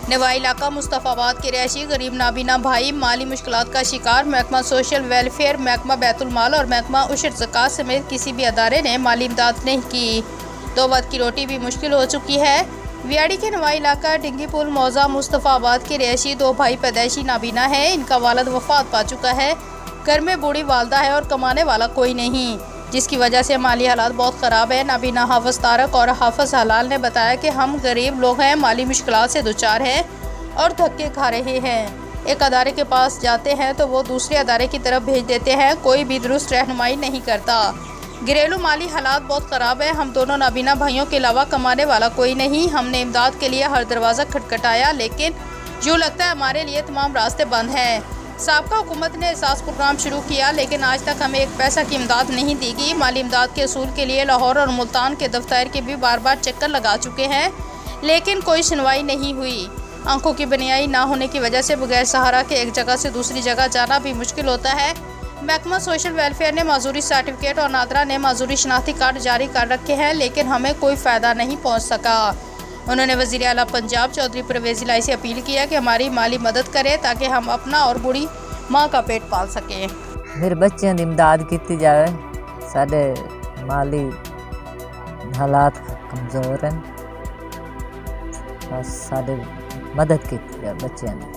نوائی علاقہ مصطفیٰ کے رہائشی غریب نابینا بھائی مالی مشکلات کا شکار۔ محکمہ سوشل ویلفیئر، محکمہ بیت المال اور محکمہ عشر زکوٰۃ سمیت کسی بھی ادارے نے مالی امداد نہیں کی۔ 2 وقت کی روٹی بھی مشکل ہو چکی ہے۔ ویاڑی کے نوائی علاقہ ڈنگی پول موضع مصطفیٰ کے رہائشی 2 بھائی پیدائشی نابینا ہیں۔ ان کا والد وفات پا چکا ہے۔ گھر میں بوڑھی والدہ ہے اور کمانے والا کوئی نہیں، جس کی وجہ سے مالی حالات بہت خراب ہیں۔ نابینا حافظ طارق اور حافظ حلال نے بتایا کہ ہم غریب لوگ ہیں، مالی مشکلات سے دوچار ہیں اور دھکے کھا رہے ہیں۔ ایک ادارے کے پاس جاتے ہیں تو وہ دوسرے ادارے کی طرف بھیج دیتے ہیں، کوئی بھی درست رہنمائی نہیں کرتا۔ گھریلو مالی حالات بہت خراب ہیں۔ ہم دونوں نابینا بھائیوں کے علاوہ کمانے والا کوئی نہیں۔ ہم نے امداد کے لیے ہر دروازہ کھٹکھٹایا، لیکن یوں لگتا ہے ہمارے لیے تمام راستے بند ہیں۔ سابقہ حکومت نے احساس پروگرام شروع کیا، لیکن آج تک ہمیں 1 پیسہ کی امداد نہیں دی گئی۔ مالی امداد کے حصول کے لیے لاہور اور ملتان کے دفتر کے بھی بار بار چکر لگا چکے ہیں، لیکن کوئی سنوائی نہیں ہوئی۔ آنکھوں کی بینائی نہ ہونے کی وجہ سے بغیر سہارا کے ایک جگہ سے دوسری جگہ جانا بھی مشکل ہوتا ہے۔ محکمہ سوشل ویلفیئر نے معذوری سرٹیفکیٹ اور نادرا نے معذوری شناختی کارڈ جاری کر رکھے ہیں، لیکن ہمیں کوئی فائدہ نہیں پہنچ سکا۔ انہوں نے وزیر اعلیٰ پنجاب چودھری پرویز الہی سے اپیل کیا کہ ہماری مالی مدد کرے تاکہ ہم اپنا اور بوڑھی ماں کا پیٹ پال سکیں۔ میرے بچوں کی امداد کی جائے، سارے مالی حالات کمزور ہیں، بس سارے مدد کی جائے بچوں کی۔